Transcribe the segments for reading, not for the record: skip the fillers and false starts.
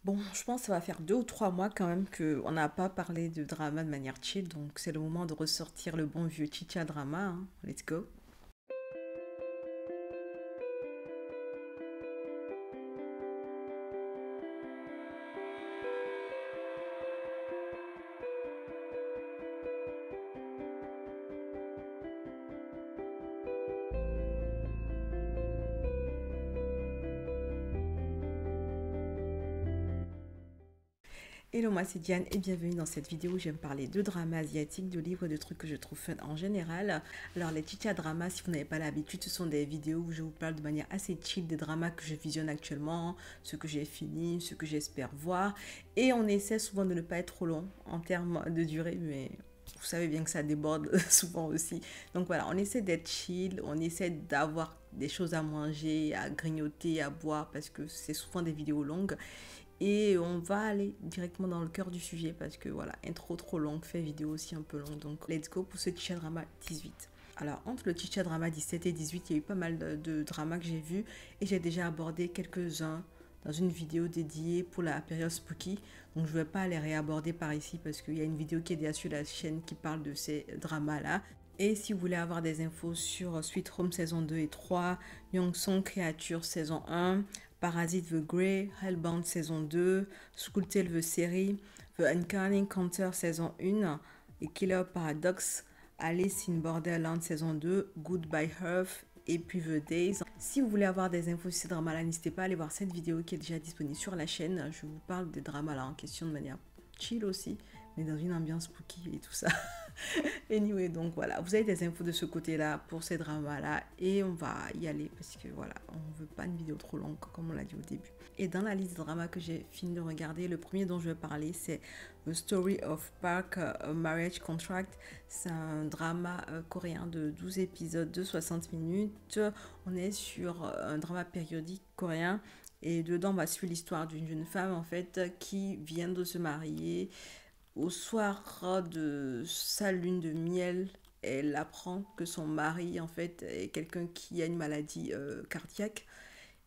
Bon, je pense que ça va faire 2 ou 3 mois quand même qu'on n'a pas parlé de drama de manière chill, donc c'est le moment de ressortir le bon vieux chicha drama, hein. Let's go. Hello, moi c'est Diane et bienvenue dans cette vidéo où je vais me parler de drama asiatique, de livres, de trucs que je trouve fun en général. Alors les chicha dramas, si vous n'avez pas l'habitude, ce sont des vidéos où je vous parle de manière assez chill des dramas que je visionne actuellement, ceux que j'ai fini, ceux que j'espère voir. Et on essaie souvent de ne pas être trop long en termes de durée, mais vous savez bien que ça déborde souvent aussi. Donc voilà, on essaie d'être chill, on essaie d'avoir des choses à manger, à grignoter, à boire, parce que c'est souvent des vidéos longues. Et on va aller directement dans le cœur du sujet parce que voilà, intro trop longue, fait vidéo aussi un peu longue. Donc let's go pour ce Chicha Drama 18. Alors entre le Chicha Drama 17 et 18, il y a eu pas mal de dramas que j'ai vus et j'ai déjà abordé quelques-uns dans une vidéo dédiée pour la période spooky. Donc je ne vais pas les réaborder par ici parce qu'il y a une vidéo qui est déjà sur la chaîne qui parle de ces dramas-là. Et si vous voulez avoir des infos sur Sweet Home saison 2 et 3, Young Song Creature saison 1, Parasite The Grey, Hellbound saison 2, School Tale The série, The Uncanny Counter saison 1 et Killer Paradox, Alice in Borderland saison 2, Goodbye Earth et puis The Days. Si vous voulez avoir des infos sur ces dramas-là, n'hésitez pas à aller voir cette vidéo qui est déjà disponible sur la chaîne. Je vous parle des dramas-là en question de manière chill aussi, mais dans une ambiance spooky et tout ça. Anyway, donc voilà, vous avez des infos de ce côté-là pour ces dramas-là et on va y aller parce que voilà, on veut pas une vidéo trop longue comme on l'a dit au début. Et dans la liste de dramas que j'ai fini de regarder, le premier dont je vais parler c'est The Story of Park, a Marriage Contract. C'est un drama coréen de 12 épisodes de 60 minutes. On est sur un drama périodique coréen et dedans on va suivre l'histoire d'une jeune femme en fait qui vient de se marier. Au soir de sa lune de miel, elle apprend que son mari, en fait, est quelqu'un qui a une maladie cardiaque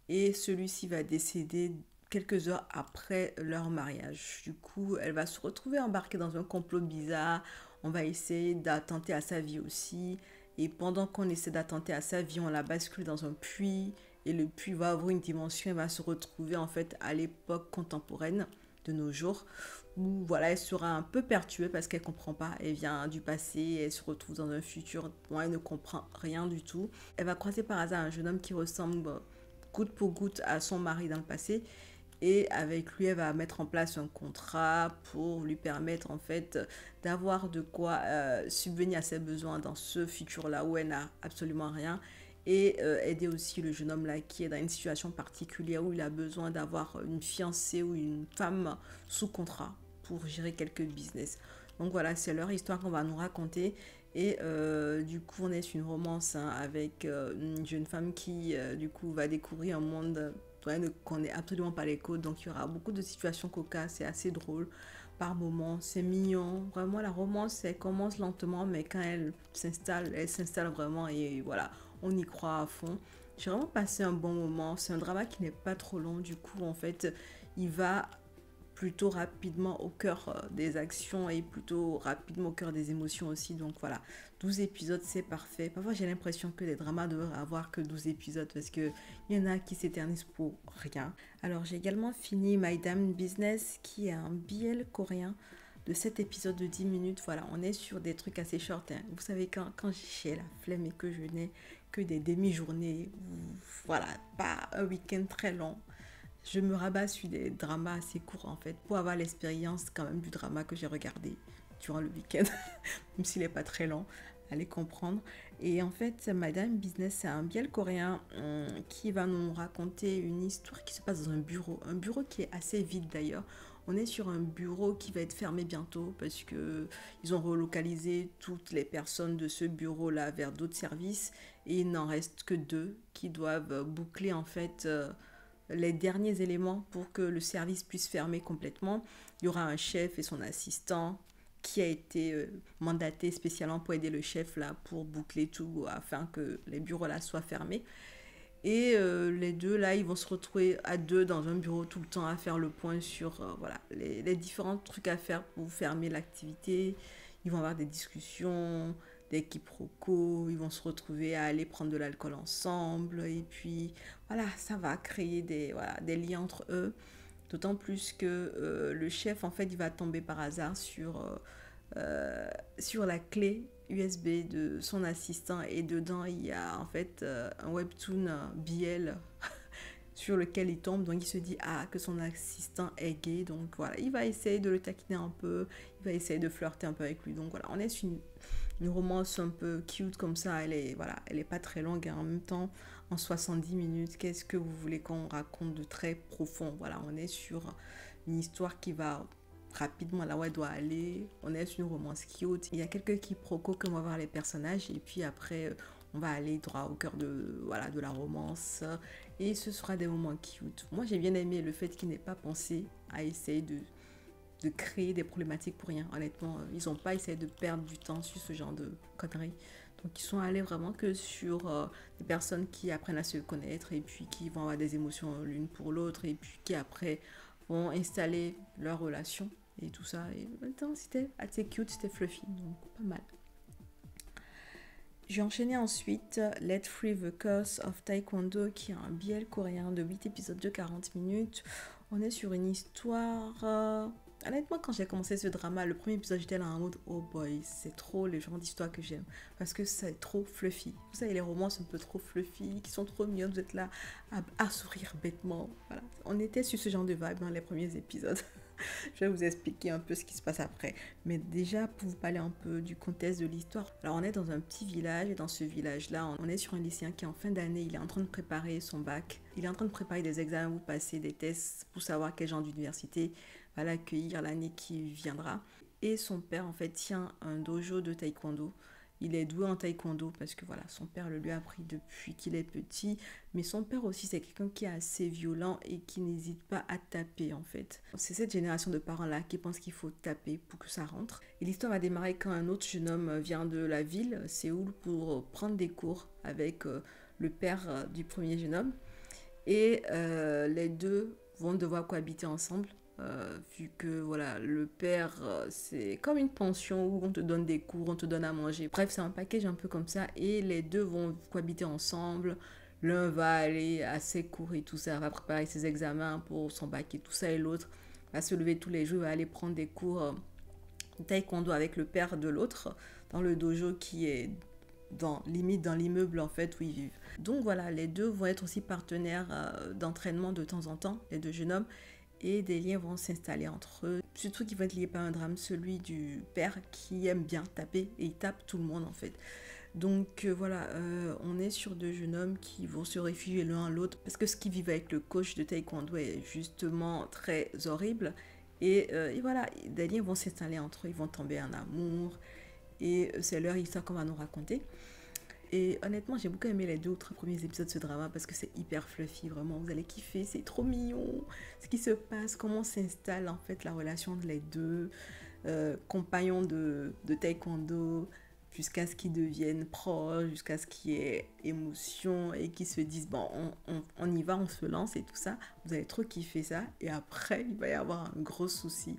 et celui-ci va décéder quelques heures après leur mariage. Du coup, elle va se retrouver embarquée dans un complot bizarre. On va essayer d'attenter à sa vie aussi. Et pendant qu'on essaie d'attenter à sa vie, on la bascule dans un puits. Et le puits va avoir une dimension. Elle va se retrouver en fait à l'époque contemporaine de nos jours où voilà, elle sera un peu perturbée parce qu'elle comprend pas. Elle vient du passé, elle se retrouve dans un futur dont elle ne comprend rien du tout. Elle va croiser par hasard un jeune homme qui ressemble goutte pour goutte à son mari dans le passé. Et avec lui, elle va mettre en place un contrat pour lui permettre en fait d'avoir de quoi subvenir à ses besoins dans ce futur-là où elle n'a absolument rien. Et aider aussi le jeune homme là qui est dans une situation particulière où il a besoin d'avoir une fiancée ou une femme sous contrat pour gérer quelques business. Donc voilà, c'est leur histoire qu'on va nous raconter. Et du coup, on est sur une romance hein, avec une jeune femme qui, du coup, va découvrir un monde dont elle ne connaît absolument pas les codes. Donc, il y aura beaucoup de situations cocasses. C'est assez drôle par moments. C'est mignon. Vraiment, la romance, elle commence lentement, mais quand elle s'installe vraiment. Et voilà, on y croit à fond. J'ai vraiment passé un bon moment. C'est un drama qui n'est pas trop long. Du coup, en fait, il va plutôt rapidement au cœur des actions et plutôt rapidement au cœur des émotions aussi. Donc voilà, 12 épisodes, c'est parfait. Parfois, j'ai l'impression que les dramas devraient avoir que 12 épisodes parce qu'il y en a qui s'éternisent pour rien. Alors, j'ai également fini My Damn Business, qui est un BL coréen de 7 épisodes de 10 minutes. Voilà, on est sur des trucs assez short. Hein. Vous savez, quand j'ai la flemme et que je n'ai que des demi-journées, voilà, pas un week-end très long, je me rabats sur des dramas assez courts en fait pour avoir l'expérience quand même du drama que j'ai regardé durant le week-end, même s'il n'est pas très long, allez comprendre. Et en fait, Madame Business, c'est un biel coréen qui va nous raconter une histoire qui se passe dans un bureau qui est assez vide d'ailleurs. On est sur un bureau qui va être fermé bientôt parce que ils ont relocalisé toutes les personnes de ce bureau-là vers d'autres services et il n'en reste que deux qui doivent boucler en fait les derniers éléments pour que le service puisse fermer complètement. Il y aura un chef et son assistant qui a été mandaté spécialement pour aider le chef là pour boucler tout afin que les bureaux là soient fermés. Et les deux, là, ils vont se retrouver à deux dans un bureau tout le temps à faire le point sur voilà, les différents trucs à faire pour fermer l'activité. Ils vont avoir des discussions, des quiproquos, ils vont se retrouver à aller prendre de l'alcool ensemble. Et puis, voilà, ça va créer des liens entre eux. D'autant plus que le chef, en fait, il va tomber par hasard sur la clé USB de son assistant et dedans il y a en fait un webtoon BL sur lequel il tombe, donc il se dit que son assistant est gay, donc voilà, il va essayer de le taquiner un peu, il va essayer de flirter un peu avec lui, donc voilà, on est sur une romance un peu cute comme ça, elle est pas très longue et en même temps en 70 minutes, qu'est-ce que vous voulez qu'on raconte de très profond, voilà, on est sur une histoire qui va rapidement là où elle doit aller. On est sur une romance cute. Il y a quelques quiproquos que vont voir les personnages et puis après on va aller droit au cœur de la romance et ce sera des moments cute. Moi j'ai bien aimé le fait qu'il n'ait pas pensé à essayer de créer des problématiques pour rien. Honnêtement, ils n'ont pas essayé de perdre du temps sur ce genre de conneries. Donc ils sont allés vraiment que sur des personnes qui apprennent à se connaître et puis qui vont avoir des émotions l'une pour l'autre et puis qui après vont installer leur relation et tout ça. Et maintenant, c'était assez cute, c'était fluffy, donc pas mal. J'ai enchaîné ensuite Let Free the Curse of Taekwondo, qui est un BL coréen de 8 épisodes de 40 minutes. On est sur une histoire... Honnêtement, quand j'ai commencé ce drama, le premier épisode, j'étais là en mode oh boy, c'est trop le genre d'histoire que j'aime. Parce que c'est trop fluffy. Vous savez, les romances un peu trop fluffy, qui sont trop mignonnes, vous êtes là à sourire bêtement. Voilà. On était sur ce genre de vibe dans les premiers épisodes. Je vais vous expliquer un peu ce qui se passe après. Mais déjà, pour vous parler un peu du contexte de l'histoire. Alors, on est dans un petit village et dans ce village-là, on est sur un lycéen qui est en fin d'année. Il est en train de préparer son bac. Il est en train de préparer des examens ou passer des tests pour savoir quel genre d'université va l'accueillir l'année qui viendra. Et son père, en fait, tient un dojo de taekwondo. Il est doué en taekwondo parce que voilà, son père le lui a appris depuis qu'il est petit. Mais son père aussi, c'est quelqu'un qui est assez violent et qui n'hésite pas à taper en fait. C'est cette génération de parents-là qui pensent qu'il faut taper pour que ça rentre. Et l'histoire va démarrer quand un autre jeune homme vient de la ville, Séoul, pour prendre des cours avec le père du premier jeune homme. Et les deux vont devoir cohabiter ensemble. Vu que voilà, le père c'est comme une pension où on te donne des cours, on te donne à manger. Bref, c'est un package un peu comme ça et les deux vont cohabiter ensemble. L'un va aller à ses cours et tout ça, va préparer ses examens pour son bac et tout ça, et l'autre va se lever tous les jours, va aller prendre des cours taekwondo avec le père de l'autre dans le dojo qui est limite dans l'immeuble en fait où ils vivent. Donc voilà, les deux vont être aussi partenaires d'entraînement de temps en temps, les deux jeunes hommes, et des liens vont s'installer entre eux. Surtout qu'ils vont être liés par un drame, celui du père qui aime bien taper et il tape tout le monde en fait. Donc voilà, on est sur deux jeunes hommes qui vont se réfugier l'un à l'autre parce que ce qu'ils vivent avec le coach de taekwondo est justement très horrible. Et voilà, des liens vont s'installer entre eux, ils vont tomber en amour et c'est leur histoire qu'on va nous raconter. Et honnêtement, j'ai beaucoup aimé les 2 ou 3 premiers épisodes de ce drama parce que c'est hyper fluffy, vraiment, vous allez kiffer, c'est trop mignon. Ce qui se passe, comment s'installe en fait la relation de les deux compagnons de taekwondo jusqu'à ce qu'ils deviennent proches, jusqu'à ce qu'il y ait émotion et qu'ils se disent bon, on y va, on se lance et tout ça. Vous allez trop kiffer ça et après, il va y avoir un gros souci.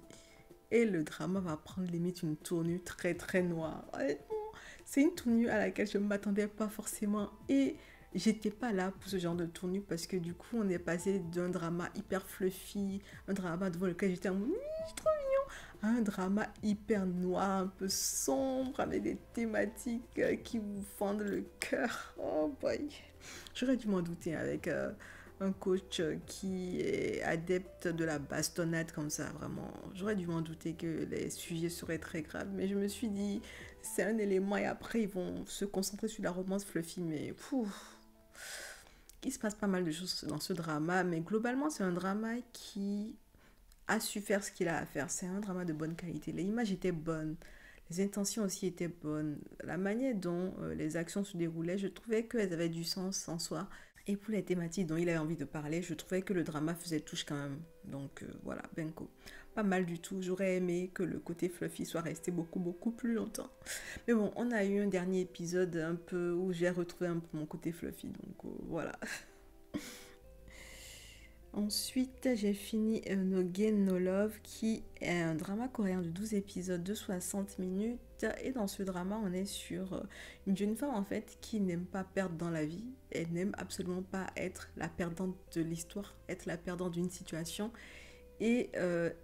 Et le drama va prendre limite une tournure très très noire. Honnêtement, c'est une tournure à laquelle je ne m'attendais pas forcément. Et j'étais pas là pour ce genre de tournure parce que du coup, on est passé d'un drama hyper fluffy, un drama devant lequel j'étais en mode c'est trop mignon, à un drama hyper noir, un peu sombre, avec des thématiques qui vous fendent le cœur. Oh boy. J'aurais dû m'en douter avec un coach qui est adepte de la bastonnade comme ça, vraiment. J'aurais dû m'en douter que les sujets seraient très graves, mais je me suis dit, c'est un élément et après ils vont se concentrer sur la romance fluffy, mais il se passe pas mal de choses dans ce drama, mais globalement c'est un drama qui a su faire ce qu'il a à faire. C'est un drama de bonne qualité, les images étaient bonnes, les intentions aussi étaient bonnes, la manière dont les actions se déroulaient, je trouvais qu'elles avaient du sens en soi. Et pour les thématiques dont il a envie de parler, je trouvais que le drama faisait touche quand même. Donc voilà, Benko. Pas mal du tout. J'aurais aimé que le côté fluffy soit resté beaucoup, beaucoup plus longtemps. Mais bon, on a eu un dernier épisode un peu où j'ai retrouvé un peu mon côté fluffy. Donc voilà. Ensuite, j'ai fini No Gain No Love, qui est un drama coréen de 12 épisodes de 60 minutes. Et dans ce drama, on est sur une jeune femme en fait qui n'aime pas perdre dans la vie. Elle n'aime absolument pas être la perdante de l'histoire, être la perdante d'une situation. Et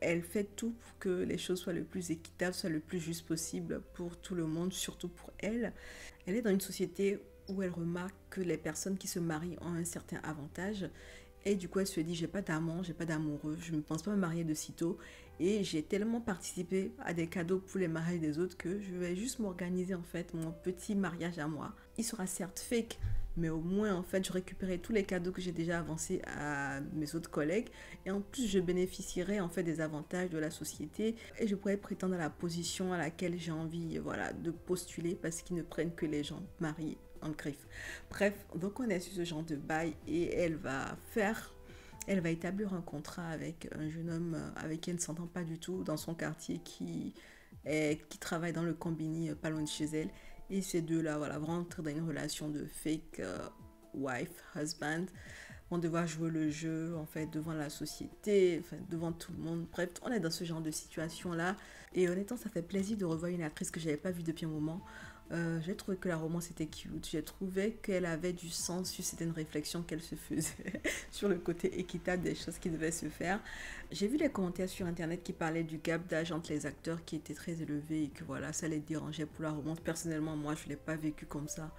elle fait tout pour que les choses soient le plus équitables, soient le plus juste possible pour tout le monde, surtout pour elle. Elle est dans une société où elle remarque que les personnes qui se marient ont un certain avantage. Et du coup, elle se dit, j'ai pas d'amant, j'ai pas d'amoureux, je ne pense pas me marier de sitôt. Et j'ai tellement participé à des cadeaux pour les mariages des autres que je vais juste m'organiser en fait mon petit mariage à moi. Il sera certes fake, mais au moins en fait je récupérerai tous les cadeaux que j'ai déjà avancés à mes autres collègues. Et en plus, je bénéficierai en fait des avantages de la société. Et je pourrais prétendre à la position à laquelle j'ai envie voilà, de postuler parce qu'ils ne prennent que les gens mariés en griffe. Bref, donc on est sur ce genre de bail et elle va établir un contrat avec un jeune homme avec qui elle ne s'entend pas du tout dans son quartier qui travaille dans le combini pas loin de chez elle. Et ces deux-là, voilà, vont entrer dans une relation de fake wife, husband, vont devoir jouer le jeu en fait devant la société, enfin, devant tout le monde. Bref, on est dans ce genre de situation-là. Et honnêtement, ça fait plaisir de revoir une actrice que je n'avais pas vue depuis un moment. J'ai trouvé que la romance était cute. J'ai trouvé qu'elle avait du sens sur certaines réflexions qu'elle se faisait sur le côté équitable des choses qui devaient se faire. J'ai vu les commentaires sur internet qui parlaient du gap d'âge entre les acteurs qui était très élevé et que voilà, ça les dérangeait pour la romance. Personnellement, moi, je ne l'ai pas vécu comme ça.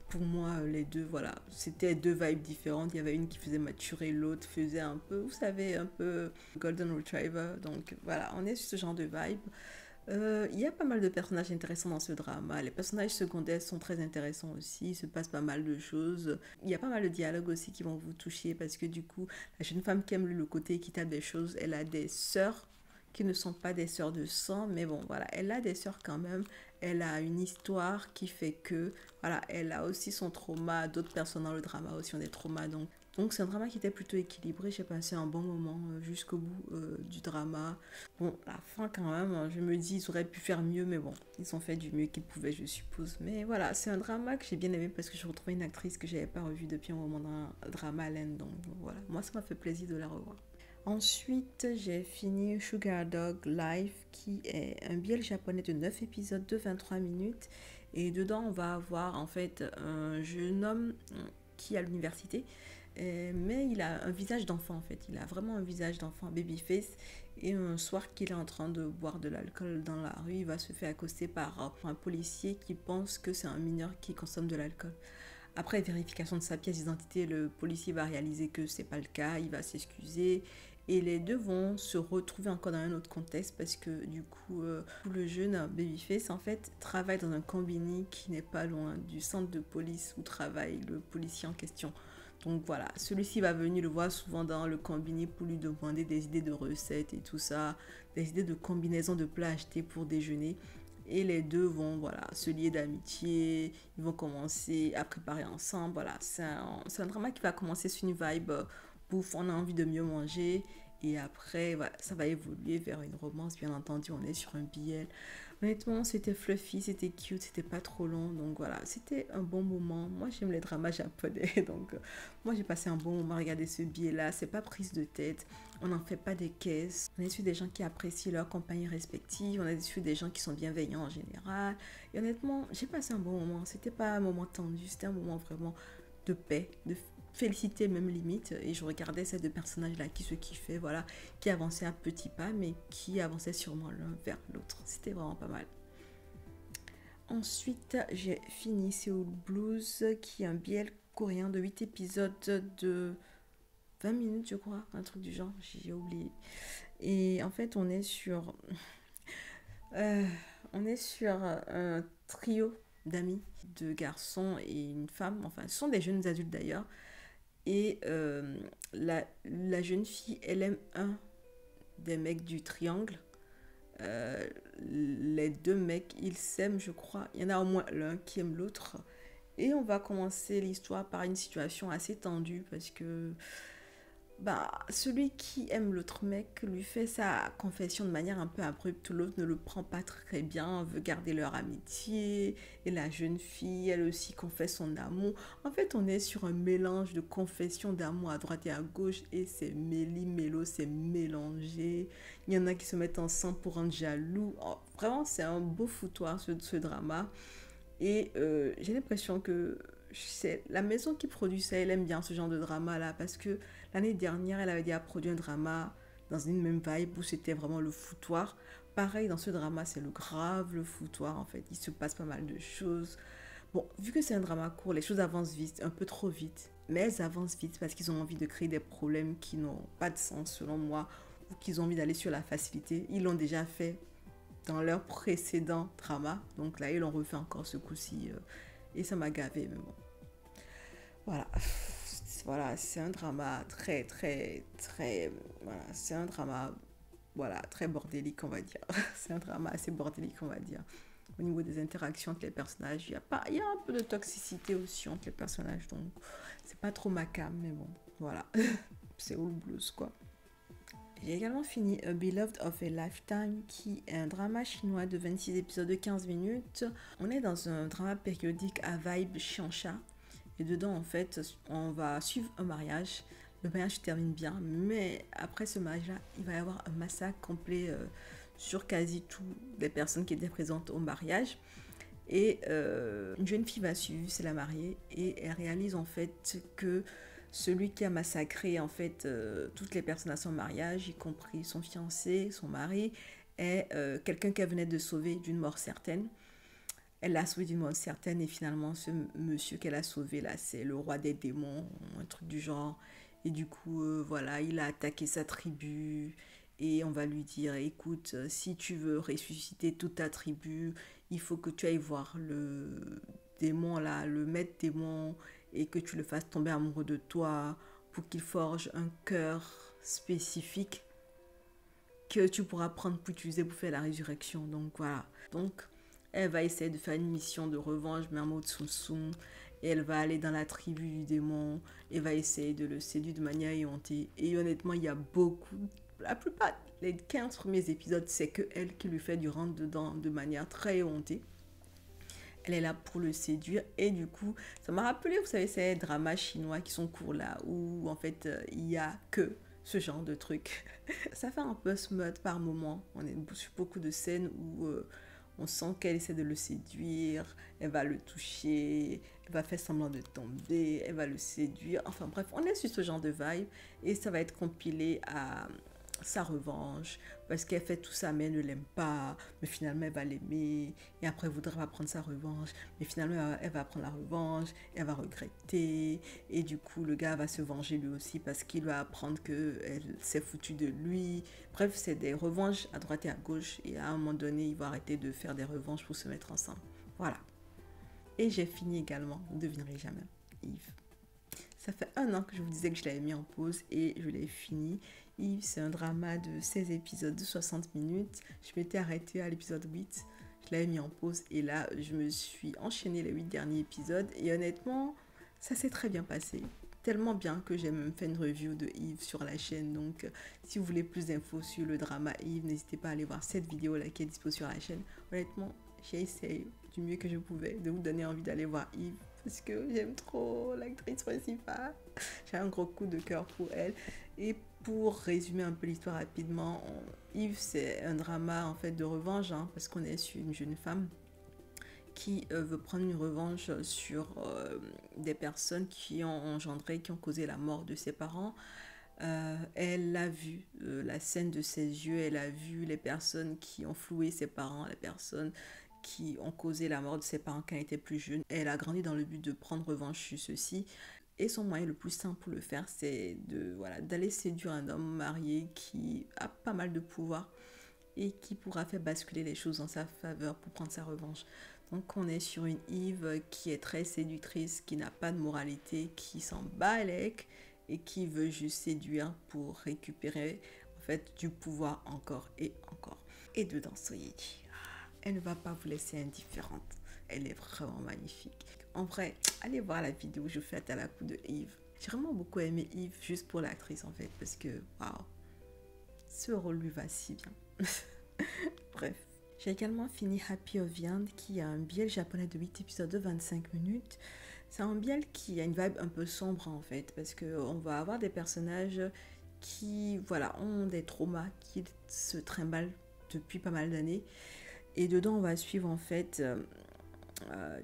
Pour moi, les deux, voilà, c'était deux vibes différentes. Il y avait une qui faisait maturer, l'autre faisait un peu, vous savez, un peu Golden Retriever. Donc voilà, on est sur ce genre de vibe. Il y a pas mal de personnages intéressants dans ce drama. Les personnages secondaires sont très intéressants aussi. Il se passe pas mal de choses. Il y a pas mal de dialogues aussi qui vont vous toucher parce que du coup, la jeune femme qui aime le côté équitable des choses, elle a des sœurs qui ne sont pas des sœurs de sang, mais bon, voilà, elle a des sœurs quand même. Elle a une histoire qui fait que, voilà, elle a aussi son trauma. D'autres personnes dans le drama aussi ont des traumas, donc c'est un drama qui était plutôt équilibré. J'ai passé un bon moment jusqu'au bout du drama. Bon, la fin quand même, je me dis ils auraient pu faire mieux, mais bon, ils ont fait du mieux qu'ils pouvaient, je suppose. Mais voilà, c'est un drama que j'ai bien aimé parce que je retrouvais une actrice que j'avais pas revue depuis un moment dans un drama Alain. Donc voilà, moi ça m'a fait plaisir de la revoir. Ensuite, j'ai fini Sugar Dog Life, qui est un BL japonais de 9 épisodes de 23 minutes. Et dedans, on va avoir en fait un jeune homme qui est à l'université, mais il a un visage d'enfant en fait. Il a vraiment un visage d'enfant, babyface. Et un soir qu'il est en train de boire de l'alcool dans la rue, il va se faire accoster par un policier qui pense que c'est un mineur qui consomme de l'alcool. Après vérification de sa pièce d'identité, le policier va réaliser que c'est pas le cas, il va s'excuser et les deux vont se retrouver encore dans un autre contexte parce que du coup, le jeune Babyface en fait travaille dans un combini qui n'est pas loin du centre de police où travaille le policier en question. Donc voilà, celui-ci va venir le voir souvent dans le combini pour lui demander des idées de recettes et tout ça, des idées de combinaisons de plats achetés pour déjeuner. Et les deux vont voilà, se lier d'amitié, ils vont commencer à préparer ensemble. Voilà, c'est un drama qui va commencer sur une vibe bouffe, on a envie de mieux manger. Et après, voilà, ça va évoluer vers une romance, bien entendu, on est sur un BL. Honnêtement, c'était fluffy, c'était cute, c'était pas trop long. Donc voilà, c'était un bon moment. Moi, j'aime les dramas japonais. Donc, moi, j'ai passé un bon moment à regarder ce billet-là. C'est pas prise de tête. On n'en fait pas des caisses. On est sur des gens qui apprécient leur compagnie respective. On est sur des gens qui sont bienveillants en général. Et honnêtement, j'ai passé un bon moment. C'était pas un moment tendu. C'était un moment vraiment de paix, de félicité même limite. Et je regardais ces deux personnages-là qui se kiffaient, voilà, qui avançaient à petits pas, mais qui avançaient sûrement l'un vers l'autre. C'était vraiment pas mal. Ensuite, j'ai fini Seoul Blues, qui est un BL coréen de 8 épisodes de 20 minutes, je crois, un truc du genre, j'ai oublié. Et en fait, euh, on est sur un trio d'amis, de garçons et une femme, enfin, ce sont des jeunes adultes d'ailleurs. Et la jeune fille, elle aime un des mecs du triangle. Les deux mecs, ils s'aiment, je crois. Il y en a au moins l'un qui aime l'autre. Et on va commencer l'histoire par une situation assez tendue parce que celui qui aime l'autre mec lui fait sa confession de manière un peu abrupte. L'autre ne le prend pas très bien, veut garder leur amitié. Et la jeune fille, elle aussi confesse son amour. En fait, on est sur un mélange de confession d'amour à droite et à gauche. Et c'est méli-mélo, c'est mélangé. Il y en a qui se mettent ensemble pour rendre jaloux. Oh, vraiment, c'est un beau foutoir, ce drama. Et j'ai l'impression que c'est la maison qui produit ça, elle aime bien ce genre de drama là, parce que l'année dernière, elle avait déjà produit un drama dans une même vibe où c'était vraiment le foutoir. Pareil, dans ce drama, c'est le grave, le foutoir en fait. Il se passe pas mal de choses. Bon, vu que c'est un drama court, les choses avancent vite, un peu trop vite. Mais elles avancent vite parce qu'ils ont envie de créer des problèmes qui n'ont pas de sens selon moi, ou qu'ils ont envie d'aller sur la facilité. Ils l'ont déjà fait dans leur précédent drama. Donc là, ils l'ont refait encore ce coup-ci. Et ça m'a gavé, mais bon. Voilà. Voilà, c'est un drama très, très, très... Voilà, c'est un drama, voilà, très bordélique, on va dire. C'est un drama assez bordélique, on va dire. Au niveau des interactions entre les personnages, il y a un peu de toxicité aussi entre les personnages. Donc, c'est pas trop ma came, mais bon, voilà. C'est all blues, quoi. J'ai également fini A Beloved of a Lifetime, qui est un drama chinois de 26 épisodes de 15 minutes. On est dans un drama périodique à vibe chiancha. Et dedans, en fait, on va suivre un mariage. Le mariage se termine bien, mais après ce mariage-là, il va y avoir un massacre complet sur quasi toutes les personnes qui étaient présentes au mariage. Et une jeune fille va suivre, c'est la mariée, et elle réalise en fait que celui qui a massacré en fait toutes les personnes à son mariage, y compris son fiancé, son mari, est quelqu'un qu'elle venait de sauver d'une mort certaine. Elle l'a sauvé d'une mort certaine et finalement ce monsieur qu'elle a sauvé là, c'est le roi des démons, un truc du genre. Et du coup, voilà, il a attaqué sa tribu et on va lui dire, écoute, si tu veux ressusciter toute ta tribu, il faut que tu ailles voir le démon là, le maître démon, et que tu le fasses tomber amoureux de toi pour qu'il forge un cœur spécifique que tu pourras prendre pour utiliser pour faire la résurrection. Donc voilà. Donc elle va essayer de faire une mission de revanche, mais en mode Tsum Tsum. Et elle va aller dans la tribu du démon et va essayer de le séduire de manière éhontée. Et honnêtement, il y a beaucoup, la plupart, les 15 premiers épisodes, c'est que elle qui lui fait du rentre dedans de manière très éhontée. Elle est là pour le séduire et du coup, ça m'a rappelé, vous savez, ces dramas chinois qui sont courts là, où en fait, il y a que ce genre de truc. Ça fait un peu smut par moment. On est sur beaucoup de scènes où on sent qu'elle essaie de le séduire, elle va le toucher, elle va faire semblant de tomber, elle va le séduire. Enfin bref, on est sur ce genre de vibe et ça va être compilé à sa revanche parce qu'elle fait tout ça mais elle ne l'aime pas, mais finalement elle va l'aimer et après elle voudra prendre sa revanche, mais finalement elle va prendre la revanche, elle va regretter et du coup le gars va se venger lui aussi parce qu'il va apprendre qu'elle s'est foutue de lui. Bref, c'est des revanches à droite et à gauche et à un moment donné il va arrêter de faire des revanches pour se mettre ensemble. Voilà. Et j'ai fini également, vous ne devinerez jamais, Yves. Ça fait 1 an que je vous disais que je l'avais mis en pause et je l'ai fini. Yves, c'est un drama de 16 épisodes de 60 minutes. Je m'étais arrêtée à l'épisode 8. Je l'avais mis en pause et là, je me suis enchaînée les 8 derniers épisodes. Et honnêtement, ça s'est très bien passé. Tellement bien que j'ai même fait une review de Yves sur la chaîne. Donc, si vous voulez plus d'infos sur le drama Yves, n'hésitez pas à aller voir cette vidéo-là qui est dispo sur la chaîne. Honnêtement, j'ai essayé du mieux que je pouvais de vous donner envie d'aller voir Yves parce que j'aime trop l'actrice principale. J'ai un gros coup de cœur pour elle. Et pour résumer un peu l'histoire rapidement, Yves, c'est un drama en fait de revanche, hein, parce qu'on est sur une jeune femme qui veut prendre une revanche sur des personnes qui ont engendré, qui ont causé la mort de ses parents. Elle a vu la scène de ses yeux, elle a vu les personnes qui ont floué ses parents, les personnes qui ont causé la mort de ses parents quand elle était plus jeune. Elle a grandi dans le but de prendre revanche sur ceci. Et son moyen le plus simple pour le faire, c'est de d'aller séduire un homme marié qui a pas mal de pouvoir et qui pourra faire basculer les choses en sa faveur pour prendre sa revanche. Donc on est sur une Yves qui est très séductrice, qui n'a pas de moralité, qui s'en bat les et qui veut juste séduire pour récupérer en fait du pouvoir encore et encore. Et dedans, soyez dit, elle ne va pas vous laisser indifférente. Elle est vraiment magnifique. En vrai, allez voir la vidéo, je fais à la coup de Yves. J'ai vraiment beaucoup aimé Eve juste pour l'actrice en fait, parce que waouh, ce rôle lui va si bien. Bref. J'ai également fini Happy of the End, qui est un biel japonais de 8 épisodes de 25 minutes. C'est un biel qui a une vibe un peu sombre en fait, parce qu'on va avoir des personnages qui voilà, ont des traumas, qui se trimballent depuis pas mal d'années. Et dedans, on va suivre en fait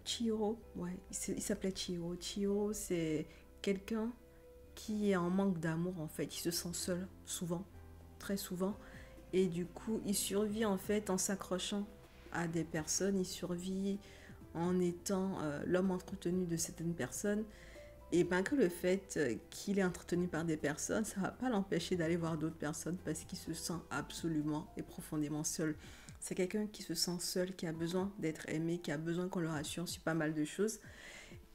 Chihiro. Ouais, il s'appelait Chihiro. Chihiro, c'est quelqu'un qui est en manque d'amour en fait. Il se sent seul, souvent, très souvent. Et du coup, il survit en fait en s'accrochant à des personnes. Il survit en étant l'homme entretenu de certaines personnes. Et malgré le fait qu'il est entretenu par des personnes, ça ne va pas l'empêcher d'aller voir d'autres personnes parce qu'il se sent absolument et profondément seul. C'est quelqu'un qui se sent seul, qui a besoin d'être aimé, qui a besoin qu'on le rassure sur pas mal de choses.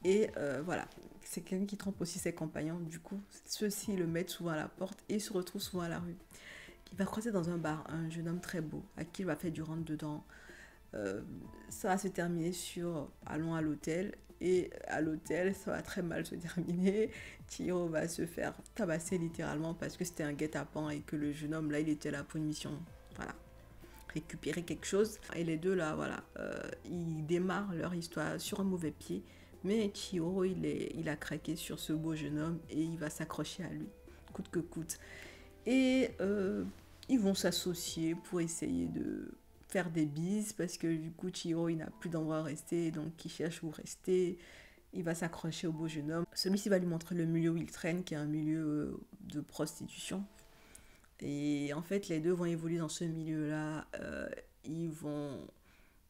Et voilà, c'est quelqu'un qui trompe aussi ses compagnons. Du coup, ceux-ci le mettent souvent à la porte et se retrouvent souvent à la rue. Il va croiser dans un bar un jeune homme très beau à qui il va faire du rentre-dedans. Ça va se terminer sur allons à l'hôtel. Et à l'hôtel, ça va très mal se terminer. Chihiro va se faire tabasser littéralement parce que c'était un guet-apens et que le jeune homme là, il était là pour une mission. Voilà, récupérer quelque chose. Et les deux là, voilà, ils démarrent leur histoire sur un mauvais pied. Mais Chihiro, il a craqué sur ce beau jeune homme et il va s'accrocher à lui, coûte que coûte. Et ils vont s'associer pour essayer de faire des bises parce que du coup Chihiro il n'a plus d'endroit à rester, donc il cherche où rester. Il va s'accrocher au beau jeune homme. Celui-ci va lui montrer le milieu où il traîne, qui est un milieu de prostitution. Et en fait, les deux vont évoluer dans ce milieu-là. Ils vont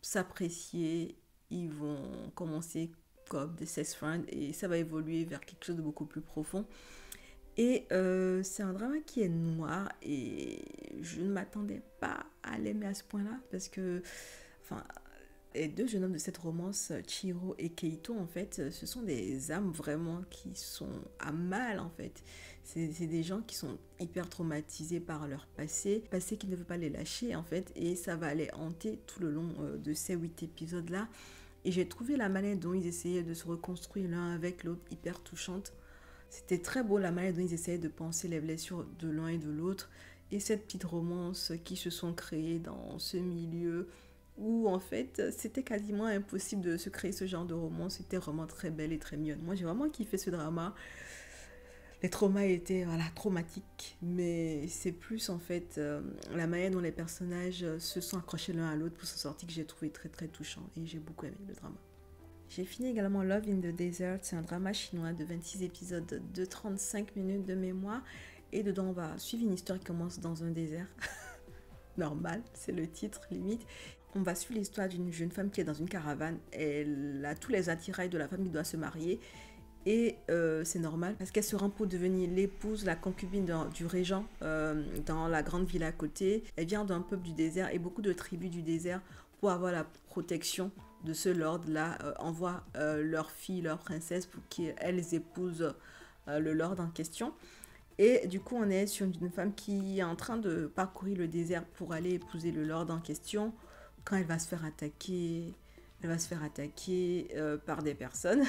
s'apprécier, ils vont commencer comme des sex friends et ça va évoluer vers quelque chose de beaucoup plus profond. Et c'est un drama qui est noir et je ne m'attendais pas à l'aimer à ce point-là parce que, enfin, les deux jeunes hommes de cette romance, Chihiro et Keito, en fait, ce sont des âmes vraiment qui sont à mal, en fait. C'est des gens qui sont hyper traumatisés par leur passé qui ne veut pas les lâcher, en fait, et ça va les hanter tout le long de ces 8 épisodes-là. Et j'ai trouvé la manière dont ils essayaient de se reconstruire l'un avec l'autre hyper touchante. C'était très beau la manière dont ils essayaient de penser les blessures de l'un et de l'autre. Et cette petite romance qui se sont créées dans ce milieu où en fait c'était quasiment impossible de se créer ce genre de romance. C'était vraiment très belle et très mignonne. Moi j'ai vraiment kiffé ce drama. Les traumas étaient voilà, traumatiques, mais c'est plus en fait la manière dont les personnages se sont accrochés l'un à l'autre pour s'en sortir que j'ai trouvé très très touchant et j'ai beaucoup aimé le drama. J'ai fini également Love in the Desert, c'est un drama chinois de 26 épisodes de 35 minutes de mémoire. Et dedans, on va suivre une histoire qui commence dans un désert. Normal, c'est le titre limite. On va suivre l'histoire d'une jeune femme qui est dans une caravane. Elle a tous les attirails de la femme qui doit se marier. Et c'est normal parce qu'elle se rend pour devenir l'épouse, la concubine du régent dans la grande ville à côté. Elle vient d'un peuple du désert et beaucoup de tribus du désert pour avoir la protection de ce lord-là envoient leur fille, leur princesse pour qu'elles épousent le lord en question. Et du coup, on est sur une femme qui est en train de parcourir le désert pour aller épouser le lord en question quand elle va se faire attaquer. Elle va se faire attaquer par des personnes.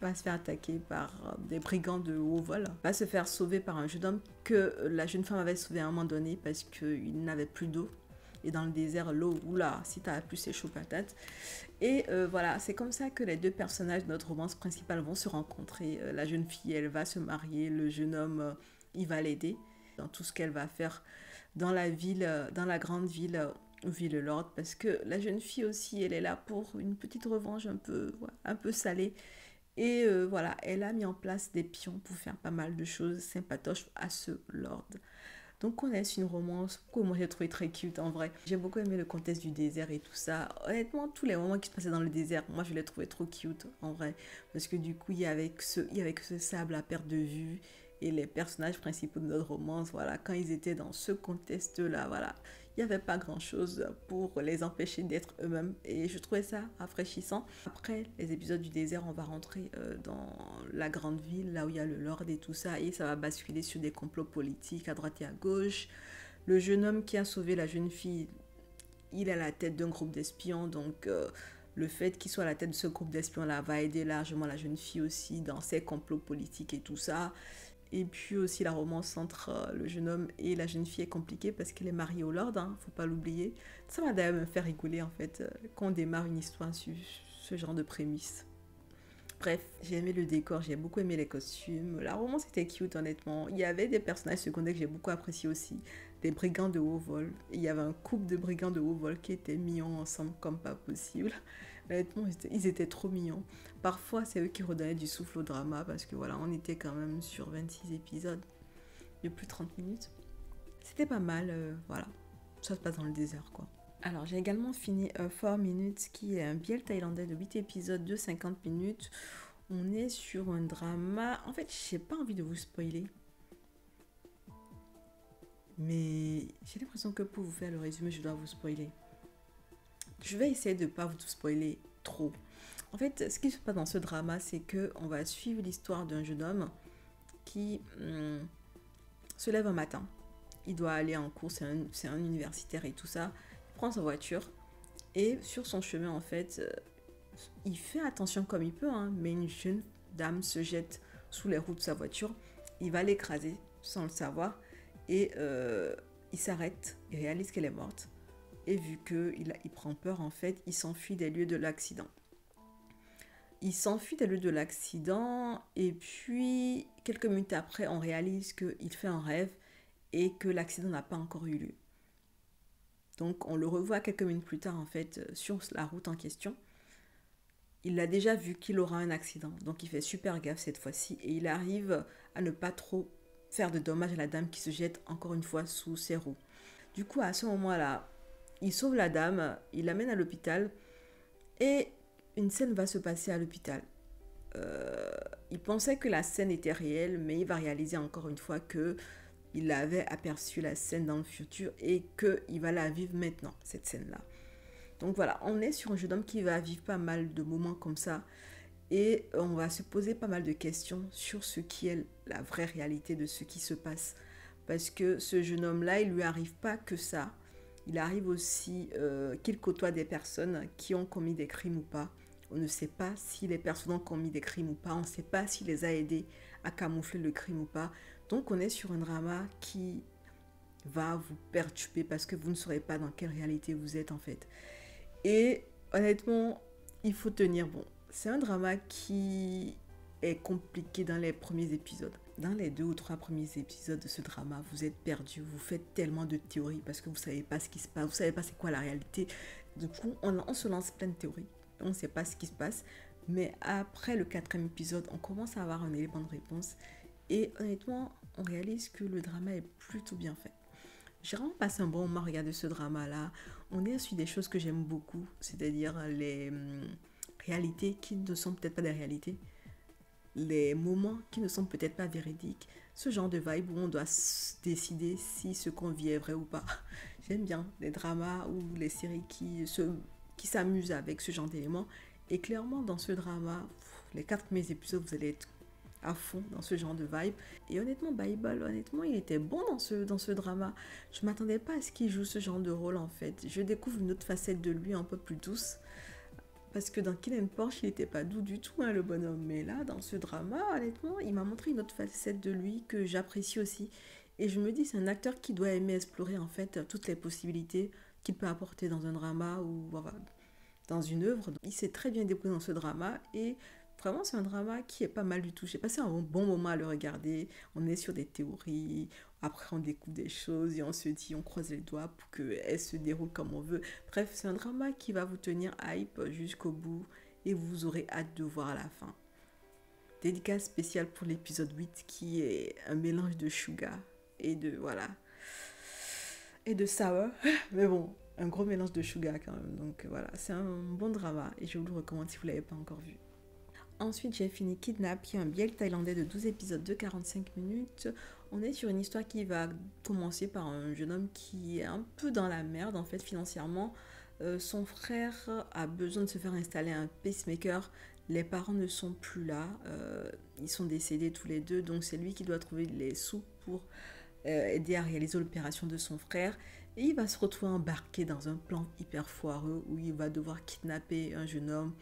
Va se faire attaquer par des brigands de haut vol, va se faire sauver par un jeune homme que la jeune femme avait sauvé à un moment donné parce qu'il n'avait plus d'eau. Et dans le désert, l'eau, oula, si t'as plus, c'est chaud patate. Et voilà, c'est comme ça que les deux personnages de notre romance principale vont se rencontrer. La jeune fille, elle va se marier, le jeune homme, il va l'aider dans tout ce qu'elle va faire dans la ville, dans la grande ville où vit le Lord, parce que la jeune fille aussi, elle est là pour une petite revanche un peu salée. Et voilà, elle a mis en place des pions pour faire pas mal de choses sympatoches à ce Lord. Donc on est sur une romance que moi j'ai trouvé très cute en vrai. J'ai beaucoup aimé le contexte du désert et tout ça. Honnêtement, tous les moments qui se passaient dans le désert, moi je les trouvais trop cute en vrai. Parce que du coup, il y avait que ce sable à perte de vue. Et les personnages principaux de notre romance, voilà, quand ils étaient dans ce contexte-là, voilà, il n'y avait pas grand-chose pour les empêcher d'être eux-mêmes. Et je trouvais ça rafraîchissant. Après les épisodes du désert, on va rentrer dans la grande ville, là où il y a le Lord et tout ça. Et ça va basculer sur des complots politiques à droite et à gauche. Le jeune homme qui a sauvé la jeune fille, il est à la tête d'un groupe d'espions. Donc Le fait qu'il soit à la tête de ce groupe d'espions-là va aider largement la jeune fille aussi dans ses complots politiques et tout ça. Et puis aussi la romance entre le jeune homme et la jeune fille est compliquée parce qu'elle est mariée au lord, hein, faut pas l'oublier. Ça m'a d'ailleurs me fait rigoler en fait quand on démarre une histoire sur ce genre de prémisse. Bref, j'ai aimé le décor, j'ai beaucoup aimé les costumes. La romance était cute, honnêtement. Il y avait des personnages secondaires que j'ai beaucoup appréciés aussi. Des brigands de haut vol. Il y avait un couple de brigands de haut vol qui étaient mignons ensemble comme pas possible. Honnêtement, ils étaient trop mignons. Parfois, c'est eux qui redonnaient du souffle au drama parce que voilà, on était quand même sur 26 épisodes de plus de 30 minutes. C'était pas mal, voilà. Ça se passe dans le désert, quoi. Alors, j'ai également fini 4 Minutes, qui est un biel thaïlandais de 8 épisodes de 50 minutes. On est sur un drama. En fait, j'ai pas envie de vous spoiler. Mais j'ai l'impression que pour vous faire le résumé, je dois vous spoiler. Je vais essayer de ne pas vous spoiler trop. En fait, ce qui se passe dans ce drama, c'est qu'on va suivre l'histoire d'un jeune homme qui se lève un matin. Il doit aller en cours, c'est un universitaire et tout ça. Il prend sa voiture et sur son chemin, en fait, il fait attention comme il peut, hein, mais une jeune dame se jette sous les roues de sa voiture. Il va l'écraser sans le savoir et il s'arrête, il réalise qu'elle est morte. Et vu qu'il prend peur, en fait, il s'enfuit des lieux de l'accident. Il s'enfuit des lieux de l'accident et puis quelques minutes après, on réalise qu'il fait un rêve et que l'accident n'a pas encore eu lieu. Donc on le revoit quelques minutes plus tard, en fait, sur la route en question. Il a déjà vu qu'il aura un accident, donc il fait super gaffe cette fois-ci et il arrive à ne pas trop faire de dommages à la dame qui se jette encore une fois sous ses roues. Du coup, à ce moment-là, il sauve la dame, il l'amène à l'hôpital et une scène va se passer à l'hôpital. Il pensait que la scène était réelle, mais il va réaliser encore une fois que il avait aperçu la scène dans le futur et qu'il va la vivre maintenant, cette scène-là. Donc voilà, on est sur un jeune homme qui va vivre pas mal de moments comme ça et on va se poser pas mal de questions sur ce qui est la vraie réalité de ce qui se passe. Parce que ce jeune homme-là, il lui arrive pas que ça. Il arrive aussi qu'il côtoie des personnes qui ont commis des crimes ou pas. On ne sait pas si les personnes ont commis des crimes ou pas. On ne sait pas s'il les a aidés à camoufler le crime ou pas. Donc on est sur un drama qui va vous perturber parce que vous ne saurez pas dans quelle réalité vous êtes en fait. Et honnêtement, il faut tenir bon. C'est un drama qui est compliqué dans les premiers épisodes. Dans les 2 ou 3 premiers épisodes de ce drama, vous êtes perdu, vous faites tellement de théories parce que vous ne savez pas ce qui se passe, vous ne savez pas c'est quoi la réalité. Du coup, on se lance plein de théories, on ne sait pas ce qui se passe. Mais après le 4e épisode, on commence à avoir un élément de réponse. Et honnêtement, on réalise que le drama est plutôt bien fait. J'ai vraiment passé un bon moment à regarder ce drama-là. On est sur des choses que j'aime beaucoup, c'est-à-dire les réalités qui ne sont peut-être pas des réalités, les moments qui ne sont peut-être pas véridiques, ce genre de vibe où on doit décider si ce qu'on vit est vrai ou pas. J'aime bien les dramas ou les séries qui s'amusent avec ce genre d'éléments. Et clairement, dans ce drama, les 4 premiers épisodes, vous allez être à fond dans ce genre de vibe. Et honnêtement, Bible, honnêtement, il était bon dans ce drama. Je m'attendais pas à ce qu'il joue ce genre de rôle, en fait. Je découvre une autre facette de lui un peu plus douce. Parce que dans Kill and Porsche, il n'était pas doux du tout, hein, le bonhomme. Mais là, dans ce drama, honnêtement, il m'a montré une autre facette de lui que j'apprécie aussi. Et je me dis, c'est un acteur qui doit aimer explorer, en fait, toutes les possibilités qu'il peut apporter dans un drama ou voilà, dans une œuvre. Il s'est très bien débrouillé dans ce drama et vraiment, c'est un drama qui est pas mal du tout. J'ai passé un bon moment à le regarder. On est sur des théories. Après, on découvre des choses et on se dit, on croise les doigts pour qu'elle se déroule comme on veut. Bref, c'est un drama qui va vous tenir hype jusqu'au bout et vous aurez hâte de voir à la fin. Dédicace spéciale pour l'épisode 8 qui est un mélange de sugar et de, voilà, et de sour. Mais bon, un gros mélange de sugar quand même. Donc voilà, c'est un bon drama et je vous le recommande si vous ne l'avez pas encore vu. Ensuite, j'ai fini Kidnap, qui est un biel thaïlandais de 12 épisodes de 45 minutes. On est sur une histoire qui va commencer par un jeune homme qui est un peu dans la merde, en fait, financièrement. Son frère a besoin de se faire installer un pacemaker. Les parents ne sont plus là. Ils sont décédés tous les deux. Donc, c'est lui qui doit trouver les sous pour aider à réaliser l'opération de son frère. Et il va se retrouver embarqué dans un plan hyper foireux où il va devoir kidnapper un jeune homme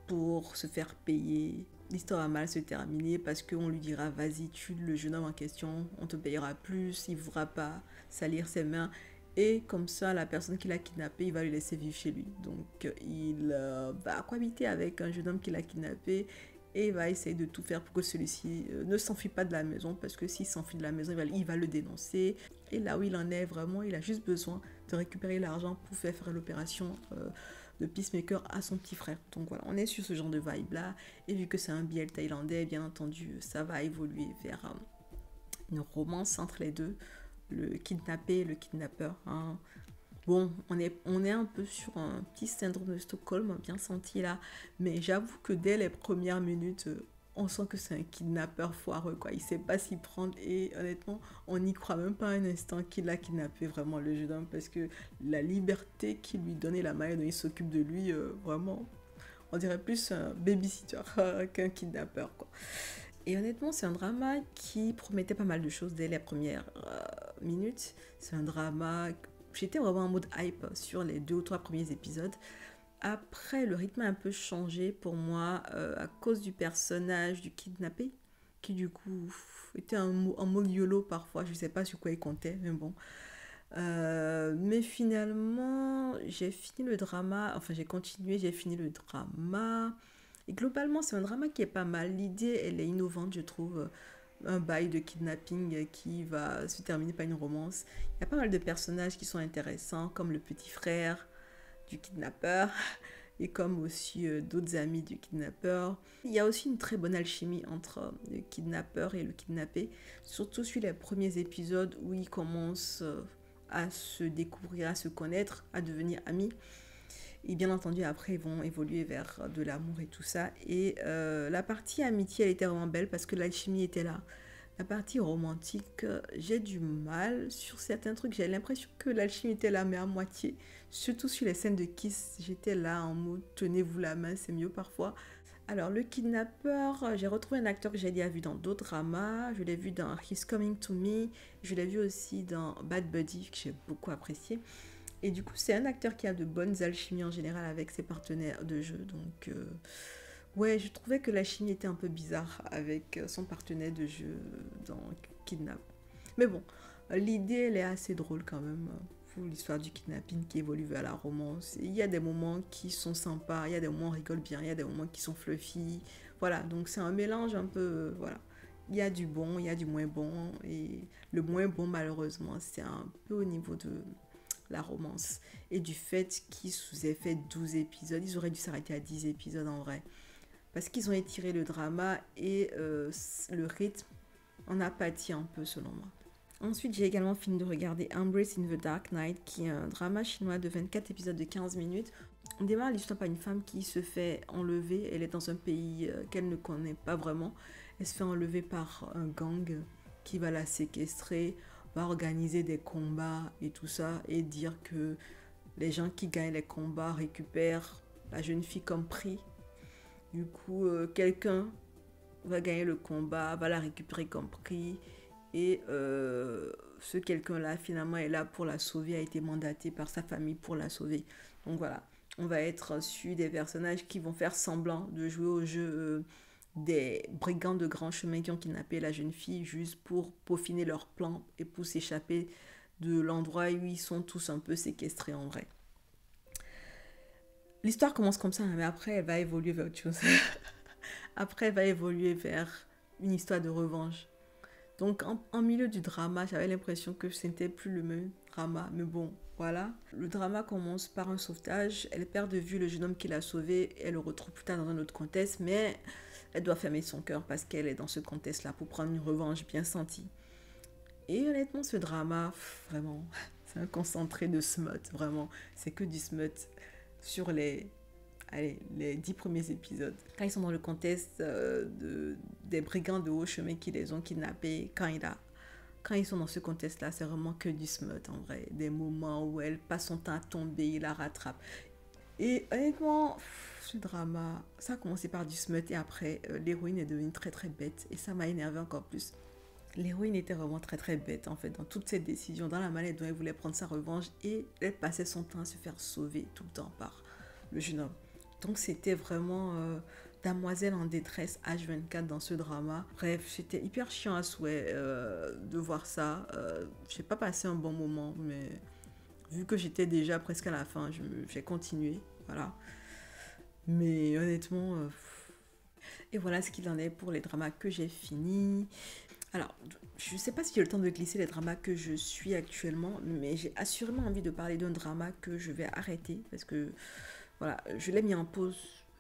pour se faire payer. L'histoire va mal se terminer parce qu'on lui dira vas-y tue le jeune homme en question, on te payera plus, il ne voudra pas salir ses mains. Et comme ça, la personne qui l'a kidnappé, il va le laisser vivre chez lui. Donc il va cohabiter avec un jeune homme qui l'a kidnappé et il va essayer de tout faire pour que celui-ci ne s'enfuit pas de la maison parce que s'il s'enfuit de la maison, il va le dénoncer. Et là où il en est vraiment, il a juste besoin de récupérer l'argent pour faire l'opération de peacemaker à son petit frère. Donc voilà, on est sur ce genre de vibe là. Et vu que c'est un BL thaïlandais, bien entendu, ça va évoluer vers une romance entre les deux, le kidnappé et le kidnappeur. Hein. Bon, on est un peu sur un petit syndrome de Stockholm, bien senti là, mais j'avoue que dès les premières minutes, on sent que c'est un kidnappeur foireux, quoi. Il sait pas s'y prendre et honnêtement, on n'y croit même pas un instant qu'il a kidnappé vraiment le jeune homme parce que la liberté qu'il lui donne et la manière dont il s'occupe de lui, vraiment, on dirait plus un babysitter qu'un kidnappeur, quoi. Et honnêtement, c'est un drama qui promettait pas mal de choses dès les premières minutes. C'est un drama. J'étais vraiment en mode hype sur les 2 ou 3 premiers épisodes. Après, le rythme a un peu changé pour moi à cause du personnage du kidnappé, qui du coup était en mode YOLO parfois. Je sais pas sur quoi il comptait, mais bon. Mais finalement, j'ai fini le drama. Enfin, j'ai continué, j'ai fini le drama. Et globalement, c'est un drama qui est pas mal. L'idée, elle est innovante, je trouve. Un bail de kidnapping qui va se terminer par une romance. Il y a pas mal de personnages qui sont intéressants, comme le petit frère du kidnappeur et comme aussi d'autres amis du kidnappeur. Il y a aussi une très bonne alchimie entre le kidnappeur et le kidnappé, surtout sur les premiers épisodes où ils commencent à se découvrir, à se connaître, à devenir amis. Et bien entendu, après, ils vont évoluer vers de l'amour et tout ça. Et la partie amitié, elle était vraiment belle parce que l'alchimie était là. La partie romantique, j'ai du mal sur certains trucs. J'ai l'impression que l'alchimie était là, mais à moitié. Surtout sur les scènes de kiss, j'étais là en mode tenez-vous la main, c'est mieux parfois. Alors, le kidnappeur, j'ai retrouvé un acteur que j'ai déjà vu dans d'autres dramas. Je l'ai vu dans He's Coming to Me. Je l'ai vu aussi dans Bad Buddy, que j'ai beaucoup apprécié. Et du coup, c'est un acteur qui a de bonnes alchimies en général avec ses partenaires de jeu. Donc, ouais, je trouvais que la chimie était un peu bizarre avec son partenaire de jeu dans Kidnap. Mais bon, l'idée, elle est assez drôle quand même pour l'histoire du kidnapping qui évolue vers la romance. Et il y a des moments qui sont sympas, il y a des moments où on rigole bien, il y a des moments qui sont fluffy. Voilà, donc c'est un mélange un peu, voilà. Il y a du bon, il y a du moins bon. Et le moins bon, malheureusement, c'est un peu au niveau de la romance et du fait qu'ils aient fait 12 épisodes. Ils auraient dû s'arrêter à 10 épisodes en vrai. Parce qu'ils ont étiré le drama et le rythme en a pâti un peu selon moi. Ensuite, j'ai également fini de regarder Embrace in the Dark Night, qui est un drama chinois de 24 épisodes de 15 minutes. On démarre l'histoire par une femme qui se fait enlever. Elle est dans un pays qu'elle ne connaît pas vraiment. Elle se fait enlever par un gang qui va la séquestrer, va organiser des combats et tout ça, et dire que les gens qui gagnent les combats récupèrent la jeune fille comme prix. Du coup, quelqu'un va gagner le combat, va la récupérer comme prix, et ce quelqu'un-là, finalement, est là pour la sauver, a été mandaté par sa famille pour la sauver. Donc voilà, on va être sur des personnages qui vont faire semblant de jouer au jeu des brigands de grand chemin qui ont kidnappé la jeune fille juste pour peaufiner leur plan et pour s'échapper de l'endroit où ils sont tous un peu séquestrés en vrai. L'histoire commence comme ça, mais après elle va évoluer vers autre chose. Après elle va évoluer vers une histoire de revanche. Donc en milieu du drama, j'avais l'impression que ce n'était plus le même drama, mais bon, voilà. Le drama commence par un sauvetage, elle perd de vue le jeune homme qui l'a sauvée, elle le retrouve plus tard dans un autre contexte, mais elle doit fermer son cœur parce qu'elle est dans ce contexte-là pour prendre une revanche bien sentie. Et honnêtement, ce drama, vraiment, c'est un concentré de smut, vraiment. C'est que du smut sur les 10 premiers épisodes. Quand ils sont dans le contexte des brigands de haut chemin qui les ont kidnappés, quand ils sont dans ce contexte-là, c'est vraiment que du smut en vrai. Des moments où elle passe son temps à tomber, il la rattrape. Et honnêtement, ce drama, ça a commencé par du smut et après, l'héroïne est devenue très très bête et ça m'a énervé encore plus. L'héroïne était vraiment très très bête en fait dans toutes ses décisions, dans la manière dont elle voulait prendre sa revanche et elle passait son temps à se faire sauver tout le temps par le jeune homme. Donc c'était vraiment damoiselle en détresse H24 dans ce drama. Bref, c'était hyper chiant à souhait de voir ça. J'ai pas passé un bon moment, mais vu que j'étais déjà presque à la fin, j'ai continué. Voilà. Mais honnêtement, et voilà ce qu'il en est pour les dramas que j'ai finis. Alors, je ne sais pas si j'ai le temps de glisser les dramas que je suis actuellement, mais j'ai assurément envie de parler d'un drama que je vais arrêter parce que voilà, je l'ai mis en pause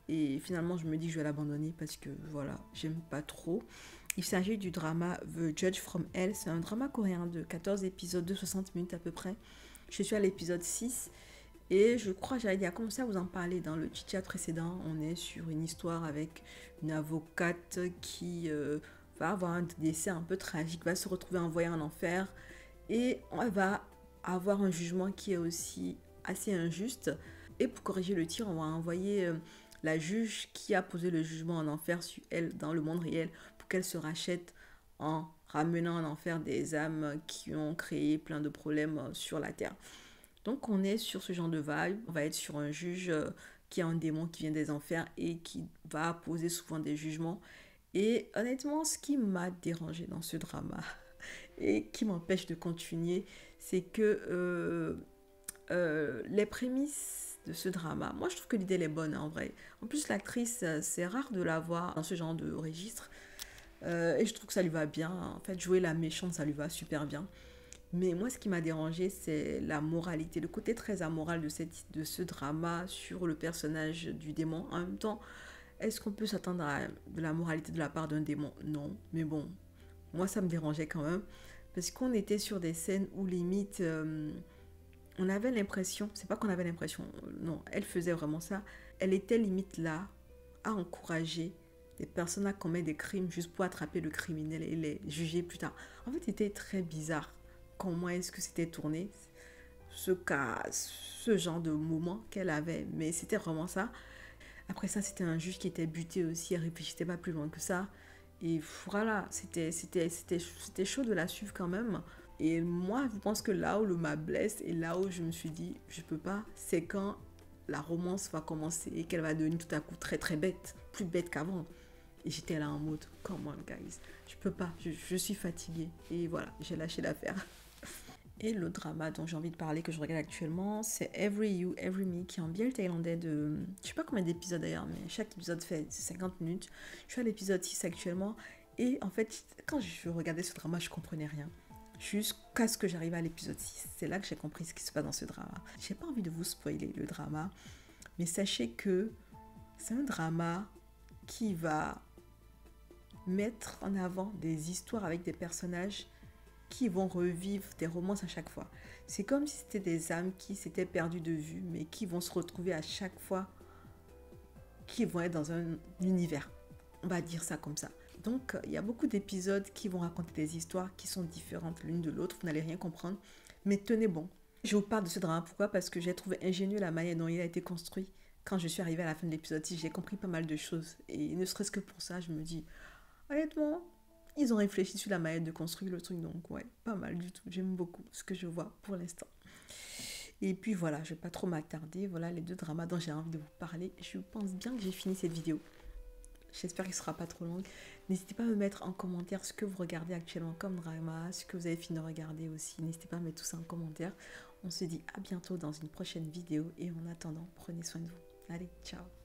et finalement je me dis que je vais l'abandonner parce que voilà, j'aime pas trop. Il s'agit du drama The Judge from Hell. C'est un drama coréen de 14 épisodes de 60 minutes à peu près. Je suis à l'épisode 6 et je crois que j'avais déjà commencé à vous en parler dans le chit-chat précédent. On est sur une histoire avec une avocate qui va avoir un décès un peu tragique, va se retrouver envoyée en enfer et elle va avoir un jugement qui est aussi assez injuste. Et pour corriger le tir, on va envoyer la juge qui a posé le jugement en enfer sur elle dans le monde réel pour qu'elle se rachète en ramenant en enfer des âmes qui ont créé plein de problèmes sur la terre. Donc on est sur ce genre de vibe, on va être sur un juge qui a un démon qui vient des enfers et qui va poser souvent des jugements. Et honnêtement, ce qui m'a dérangé dans ce drama et qui m'empêche de continuer, c'est que les prémices de ce drama, moi je trouve que l'idée elle est bonne en vrai. En plus l'actrice, c'est rare de la voir dans ce genre de registre. Et je trouve que ça lui va bien. En fait, jouer la méchante, ça lui va super bien. Mais moi, ce qui m'a dérangé, c'est la moralité, le côté très amoral de ce drama sur le personnage du démon. En même temps, est-ce qu'on peut s'attendre à de la moralité de la part d'un démon? Non. Mais bon, moi, ça me dérangeait quand même. Parce qu'on était sur des scènes où limite, on avait l'impression, c'est pas qu'on avait l'impression, non, elle faisait vraiment ça. Elle était limite là à encourager des personnes à commettre des crimes juste pour attraper le criminel et les juger plus tard. En fait, c'était très bizarre comment est-ce que c'était tourné, ce genre de moment qu'elle avait, mais c'était vraiment ça. Après ça, c'était un juge qui était buté aussi, elle réfléchissait pas plus loin que ça. Et voilà, c'était chaud de la suivre quand même. Et moi, je pense que là où le m'a blesse et là où je me suis dit, je peux pas, c'est quand la romance va commencer et qu'elle va devenir tout à coup très très bête, plus bête qu'avant. Et j'étais là en mode, come on guys, je peux pas, je suis fatiguée. Et voilà, j'ai lâché l'affaire. Et le drama dont j'ai envie de parler, que je regarde actuellement, c'est Every You, Every Me, qui est en biel thaïlandais de... Je sais pas combien d'épisodes d'ailleurs, mais chaque épisode fait 50 minutes. Je suis à l'épisode 6 actuellement. Et en fait, quand je regardais ce drama, je comprenais rien. Jusqu'à ce que j'arrive à l'épisode 6. C'est là que j'ai compris ce qui se passe dans ce drama. J'ai pas envie de vous spoiler le drama, mais sachez que c'est un drama qui va mettre en avant des histoires avec des personnages qui vont revivre des romances à chaque fois. C'est comme si c'était des âmes qui s'étaient perdues de vue, mais qui vont se retrouver à chaque fois, qui vont être dans un univers. On va dire ça comme ça. Donc, il y a beaucoup d'épisodes qui vont raconter des histoires qui sont différentes l'une de l'autre. Vous n'allez rien comprendre, mais tenez bon. Je vous parle de ce drama, pourquoi? Parce que j'ai trouvé ingénieux la manière dont il a été construit. Quand je suis arrivée à la fin de l'épisode 6, j'ai compris pas mal de choses. Et ne serait-ce que pour ça, je me dis, honnêtement, ils ont réfléchi sur la manière de construire le truc, donc ouais, pas mal du tout. J'aime beaucoup ce que je vois pour l'instant. Et puis voilà, je vais pas trop m'attarder. Voilà les deux dramas dont j'ai envie de vous parler. Je pense bien que j'ai fini cette vidéo. J'espère qu'elle sera pas trop longue. N'hésitez pas à me mettre en commentaire ce que vous regardez actuellement comme drama, ce que vous avez fini de regarder aussi. N'hésitez pas à mettre tout ça en commentaire. On se dit à bientôt dans une prochaine vidéo et en attendant, prenez soin de vous. Allez, ciao!